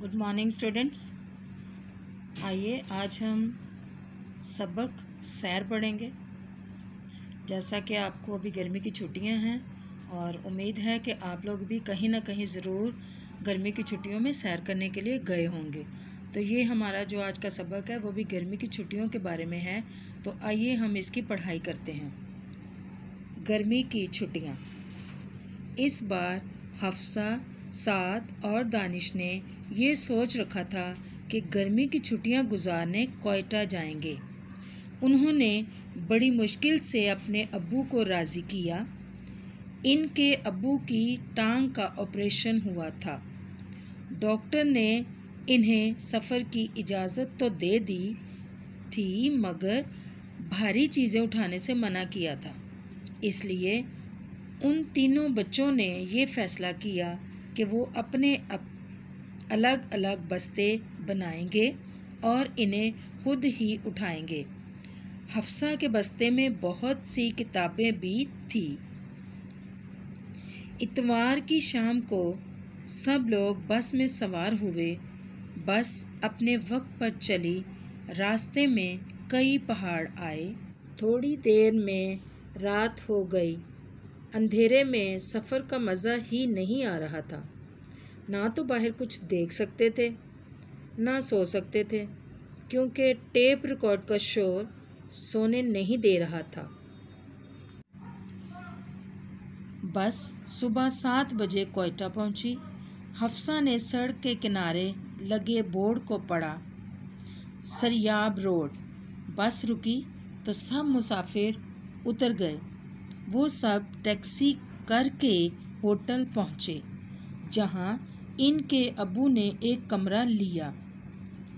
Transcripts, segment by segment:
Good morning students. आइए आज हम सबक सैर पढ़ेंगे। जैसा कि आपको अभी गर्मी की छुट्टियां हैं और उम्मीद है कि आप लोग भी कहीं ना कहीं ज़रूर गर्मी की छुट्टियों में सैर करने के लिए गए होंगे। तो ये हमारा जो आज का सबक है वो भी गर्मी की छुट्टियों के बारे में है। तो आइए हम इसकी पढ़ाई करते हैं। गर्मी की छुट्टियाँ। इस बार हफ्सा, साद और दानिश ने ये सोच रखा था कि गर्मी की छुट्टियां गुजारने कोयटा जाएंगे। उन्होंने बड़ी मुश्किल से अपने अब्बू को राज़ी किया। इनके अब्बू की टांग का ऑपरेशन हुआ था। डॉक्टर ने इन्हें सफ़र की इजाज़त तो दे दी थी, मगर भारी चीज़ें उठाने से मना किया था। इसलिए उन तीनों बच्चों ने ये फ़ैसला किया कि वो अपने अलग अलग बस्ते बनाएंगे और इन्हें खुद ही उठाएंगे। हफ्सा के बस्ते में बहुत सी किताबें भी थी। इतवार की शाम को सब लोग बस में सवार हुए। बस अपने वक्त पर चली। रास्ते में कई पहाड़ आए। थोड़ी देर में रात हो गई। अंधेरे में सफ़र का मज़ा ही नहीं आ रहा था। ना तो बाहर कुछ देख सकते थे, ना सो सकते थे, क्योंकि टेप रिकॉर्ड का शोर सोने नहीं दे रहा था। बस सुबह 7 बजे कोयटा पहुंची। हफ्सा ने सड़क के किनारे लगे बोर्ड को पढ़ा, सरियाब रोड। बस रुकी तो सब मुसाफिर उतर गए। वो सब टैक्सी करके होटल पहुँचे, जहाँ इनके अब्बू ने एक कमरा लिया।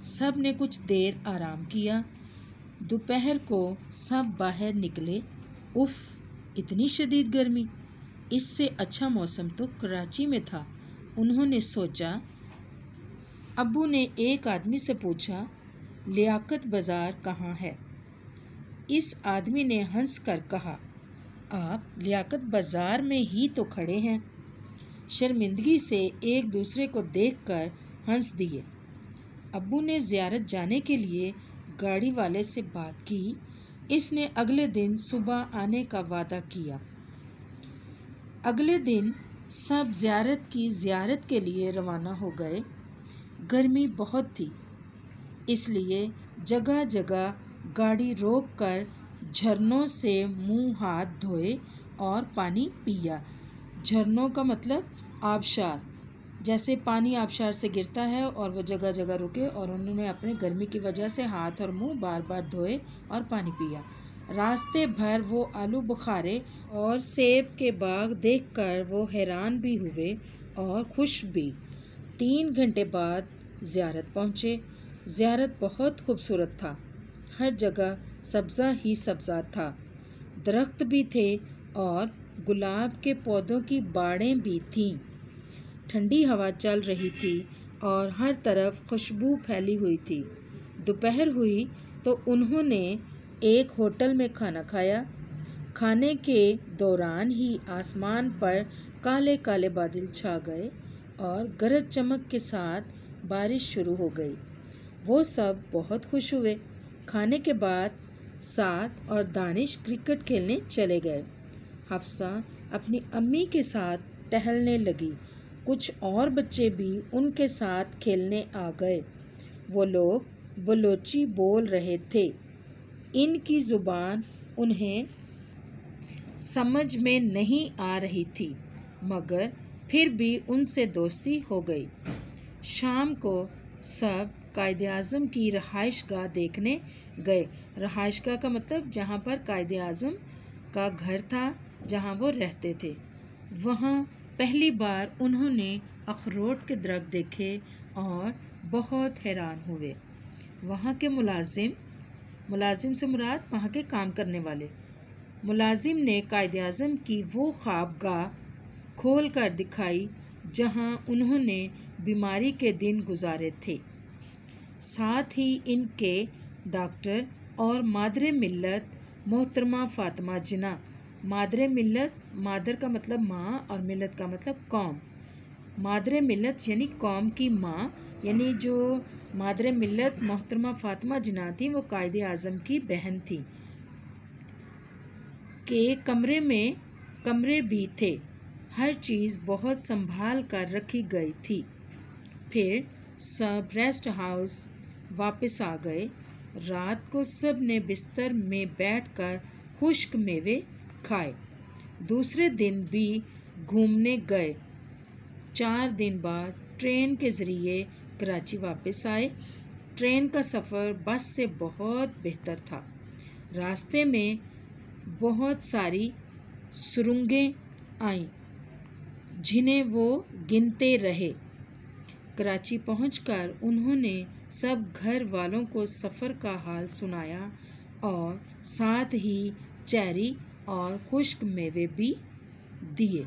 सब ने कुछ देर आराम किया। दोपहर को सब बाहर निकले। उफ़, इतनी शदीद गर्मी! इससे अच्छा मौसम तो कराची में था, उन्होंने सोचा। अब्बू ने एक आदमी से पूछा, लियाकत बाज़ार कहाँ है? इस आदमी ने हंस कर कहा, आप लियाकत बाज़ार में ही तो खड़े हैं। शर्मिंदगी से एक दूसरे को देखकर हंस दिए। अब्बू ने ज़ियारत जाने के लिए गाड़ी वाले से बात की। इसने अगले दिन सुबह आने का वादा किया। अगले दिन सब ज़ियारत के लिए रवाना हो गए। गर्मी बहुत थी, इसलिए जगह जगह गाड़ी रोककर झरनों से मुंह हाथ धोए और पानी पिया। झरनों का मतलब आबशार, जैसे पानी आबशार से गिरता है और वो जगह जगह रुके, और उन्होंने अपने गर्मी की वजह से हाथ और मुंह बार बार धोए और पानी पिया। रास्ते भर वो आलू बुखारे और सेब के बाग देखकर वो हैरान भी हुए और खुश भी। 3 घंटे बाद ज़ियारत पहुँचे। ज़ियारत बहुत खूबसूरत था। हर जगह सब्ज़ा ही सब्ज़ा था। दरख्त भी थे और गुलाब के पौधों की बाड़ें भी थीं। ठंडी हवा चल रही थी और हर तरफ खुशबू फैली हुई थी। दोपहर हुई तो उन्होंने एक होटल में खाना खाया। खाने के दौरान ही आसमान पर काले काले बादल छा गए और गरज चमक के साथ बारिश शुरू हो गई। वो सब बहुत खुश हुए। खाने के बाद साद और दानिश क्रिकेट खेलने चले गए। हफ्सा अपनी अम्मी के साथ टहलने लगी। कुछ और बच्चे भी उनके साथ खेलने आ गए। वो लोग बलोची बोल रहे थे। इनकी ज़ुबान उन्हें समझ में नहीं आ रही थी, मगर फिर भी उनसे दोस्ती हो गई। शाम को सब कायदे-आज़म की रहाइशगाह देखने गए। रहाइशगाह का मतलब जहाँ पर कायदे-आज़म का घर था, जहाँ वो रहते थे। वहाँ पहली बार उन्होंने अखरोट के दरख्त देखे और बहुत हैरान हुए। वहाँ के मुलाजिम से मुराद वहाँ के काम करने वाले। मुलाजिम ने कायदे-आज़म की वो ख्वाबगाह खोल कर दिखाई जहाँ उन्होंने बीमारी के दिन गुजारे थे। साथ ही इनके डॉक्टर और मादरे मिल्लत मोहतरमा फ़ातिमा जिन्ना, मादरे मिल्लत, मादर का मतलब माँ और मिल्लत का मतलब कौम, مادر ملت یعنی قوم کی ماں، یعنی جو مادر ملت محترمہ فاطمہ جناح تھیں وہ قائد اعظم کی بہن تھیں، کہ کمرے بھی تھے، ہر چیز بہت سنبھال کر رکھی گئی تھی۔ پھر سب ریسٹ ہاؤس واپس آ گئے۔ رات کو سب نے بستر میں بیٹھ کر خشک میوے کھائے۔ دوسرے دن بھی گھومنے گئے۔ 4 دن بعد ٹرین کے ذریعے کراچی واپس آئے۔ ٹرین کا سفر بس سے بہت بہتر تھا۔ راستے میں بہت ساری سرنگیں آئیں جنہیں وہ گنتے رہے۔ کراچی پہنچ کر انہوں نے سب گھر والوں کو سفر کا حال سنایا اور ساتھ ہی چیری اور خشک میوے بھی دیے۔